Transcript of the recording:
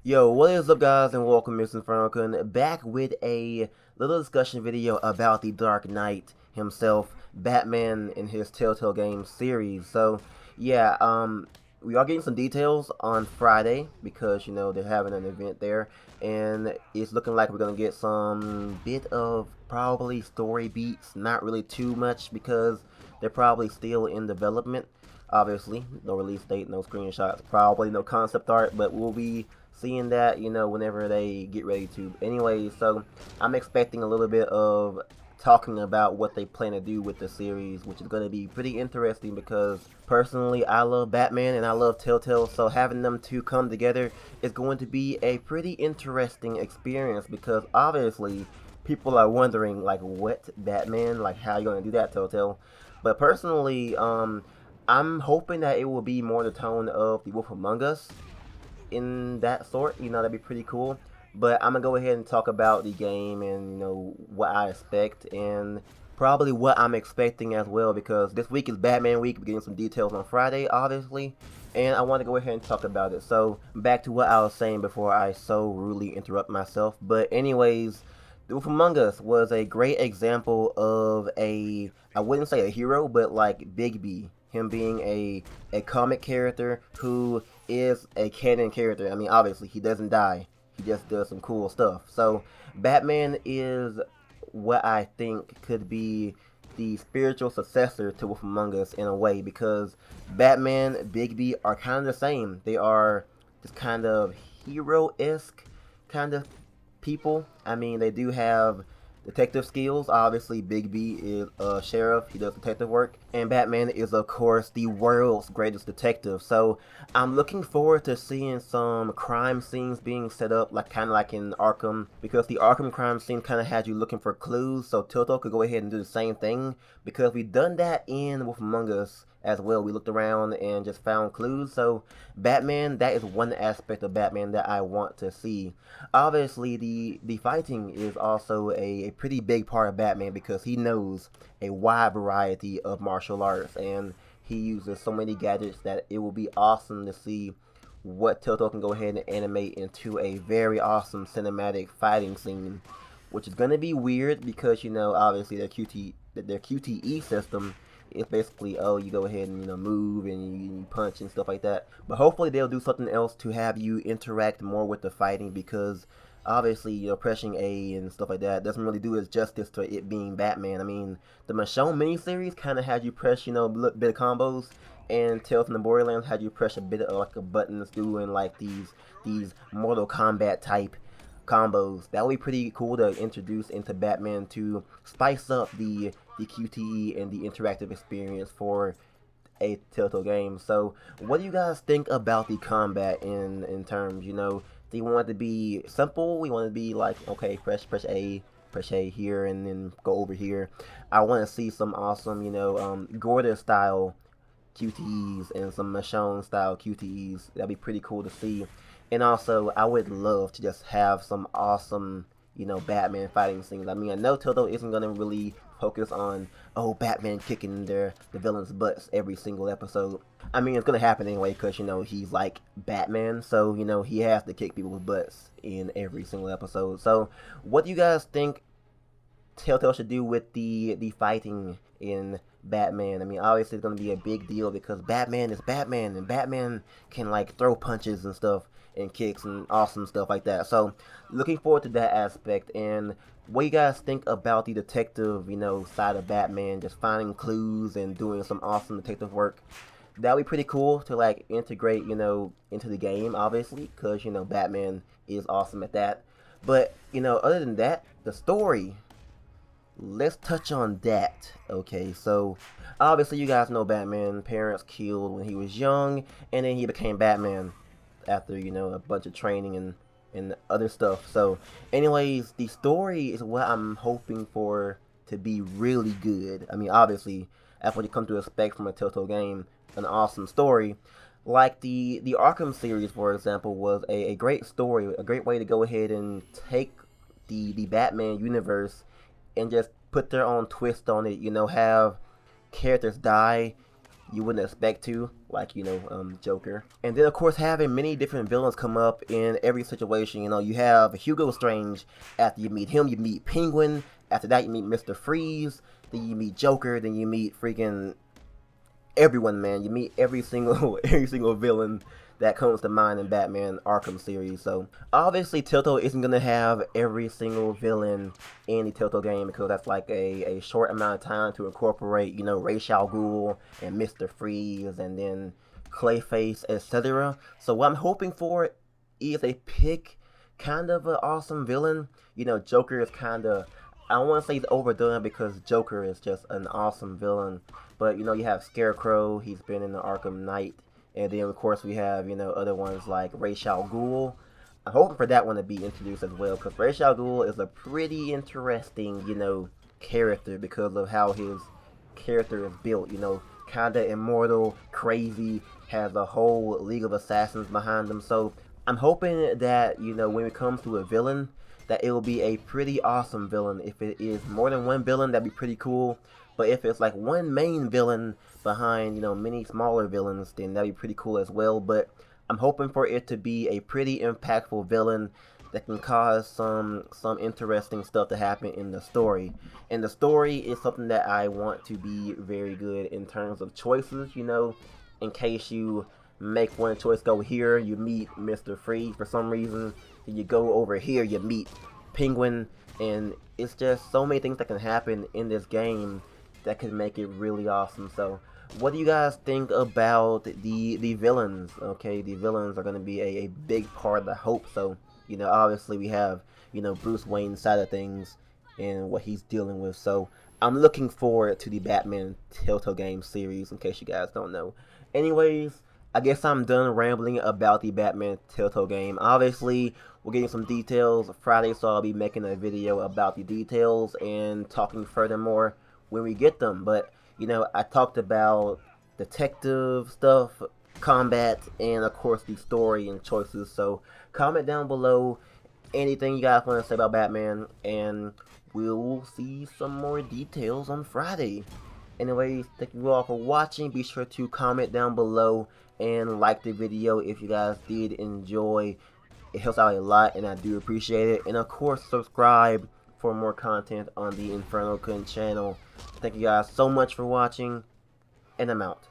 Yo, what is up guys and welcome to InfernoKun back with a little discussion video about the Dark Knight himself, Batman in his Telltale Games series. So yeah, we are getting some details on Friday because they're having an event there and it's looking like we're gonna get some bit of probably story beats, not really too much because they're probably still in development. Obviously, no release date, no screenshots, probably no concept art, but we'll be seeing that, whenever they get ready to. Anyway, so I'm expecting a little bit of talking about what they plan to do with the series, which is going to be pretty interesting because personally I love Batman and I love Telltale, so having them two come together is going to be a pretty interesting experience because obviously people are wondering like what Batman, like how you going to do that, Telltale. But personally, I'm hoping that it will be more the tone of The Wolf Among Us in that sort. That'd be pretty cool. But I'm gonna go ahead and talk about the game and what I expect and probably what I'm expecting as well because this week is Batman week. We're getting some details on Friday, obviously, and I want to go ahead and talk about it. So back to what I was saying before I so rudely interrupt myself. But anyways, The Wolf Among Us was a great example of I wouldn't say a hero, but like Bigby, him being a comic character who is a canon character. I mean, obviously, he doesn't die. He just does some cool stuff. So, Batman is what I think could be the spiritual successor to Wolf Among Us in a way because Batman, Bigby are kind of the same. They are just kind of hero-esque kind of people. I mean, they do have detective skills. Obviously, Bigby is a sheriff. He does detective work. And Batman is, of course, the world's greatest detective. So I'm looking forward to seeing some crime scenes being set up, like kind of like in Arkham, because the Arkham crime scene kind of had you looking for clues. So Telltale could go ahead and do the same thing because we've done that in Wolf Among Us as well. We looked around and just found clues. So Batman, that is one aspect of Batman that I want to see. Obviously, the fighting is also a pretty big part of Batman because he knows a wide variety of martial arts and he uses so many gadgets that it will be awesome to see what Telltale can go ahead and animate into a very awesome cinematic fighting scene, which is going to be weird because obviously their QTE system is basically, oh, you go ahead and move and you punch and stuff like that. But hopefully they'll do something else to have you interact more with the fighting because obviously pressing A and stuff like that doesn't really do its justice to it being Batman. I mean, the Michonne miniseries kind of had you press a bit of combos, and Tales from the Borderlands had you press a bit of like a buttons doing like these Mortal Kombat type combos. That would be pretty cool to introduce into Batman to spice up the QTE and the interactive experience for a Telltale game. So, what do you guys think about the combat in terms? Do you want it to be simple? We want it to be like, okay, press A here, and then go over here. I want to see some awesome, Gorda style QTEs and some Michonne style QTEs. That'd be pretty cool to see. And also, I would love to just have some awesome, Batman fighting scenes. I mean, I know Telltale isn't gonna really focus on, oh, Batman kicking the villains' butts every single episode. I mean, it's gonna happen anyway because he's like Batman, so he has to kick people's butts in every single episode. So, what do you guys think Telltale should do with the fighting in Batman? I mean, obviously it's gonna be a big deal because Batman is Batman, and Batman can like throw punches and stuff and kicks and awesome stuff like that. So, looking forward to that aspect. And what you guys think about the detective, side of Batman, just finding clues and doing some awesome detective work? That'd be pretty cool to like integrate, into the game, obviously, because Batman is awesome at that. But other than that, the story, let's touch on that. Okay, so obviously you guys know Batman parents killed when he was young, and then he became Batman after a bunch of training and other stuff. So anyways, the story is what I'm hoping for to be really good. I mean, obviously that's what you come to expect from a Telltale game, an awesome story. Like the Arkham series, for example, was a great story, a great way to go ahead and take the Batman universe and just put their own twist on it. Have characters die you wouldn't expect to, like, Joker. And then, of course, having many different villains come up in every situation. You have Hugo Strange. After you meet him, you meet Penguin. After that, you meet Mr. Freeze. Then you meet Joker. Then you meet freaking everyone, man. You meet every single every single villain that comes to mind in Batman Arkham series. So obviously Telltale isn't gonna have every single villain in the Telltale game, because that's like a short amount of time to incorporate, Ra's al Ghul and Mr. Freeze and then Clayface, etc. So what I'm hoping for is a pick kind of an awesome villain. Joker is kind of, I don't want to say he's overdone, because Joker is just an awesome villain. But, you have Scarecrow. He's been in the Arkham Knight. And then, of course, we have, other ones like Ra's al Ghul. I'm hoping for that one to be introduced as well, because Ra's al Ghul is a pretty interesting, character, because of how his character is built. Kinda immortal, crazy, has a whole League of Assassins behind him. So I'm hoping that, when it comes to a villain, that it will be a pretty awesome villain. If it is more than one villain, that'd be pretty cool. But if it's like one main villain behind, many smaller villains, then that'd be pretty cool as well. But I'm hoping for it to be a pretty impactful villain that can cause some interesting stuff to happen in the story. And the story is something that I want to be very good in terms of choices, in case you make one choice go here, you meet Mr. Freeze for some reason. You go over here, you meet Penguin, and it's just so many things that can happen in this game that could make it really awesome. So what do you guys think about the villains? Okay, the villains are going to be a big part, I hope so. Obviously we have, Bruce Wayne's side of things and what he's dealing with. So I'm looking forward to the Batman Telltale Games series, in case you guys don't know. Anyways, I guess I'm done rambling about the Batman Telltale game. Obviously, we're getting some details Friday, so I'll be making a video about the details and talking furthermore when we get them. But, I talked about detective stuff, combat, and of course the story and choices. So comment down below anything you guys want to say about Batman, and we'll see some more details on Friday. Anyways, thank you all for watching. Be sure to comment down below and like the video if you guys did enjoy. It helps out a lot, and I do appreciate it. And of course, subscribe for more content on the InfernoKun channel. Thank you guys so much for watching, and I'm out.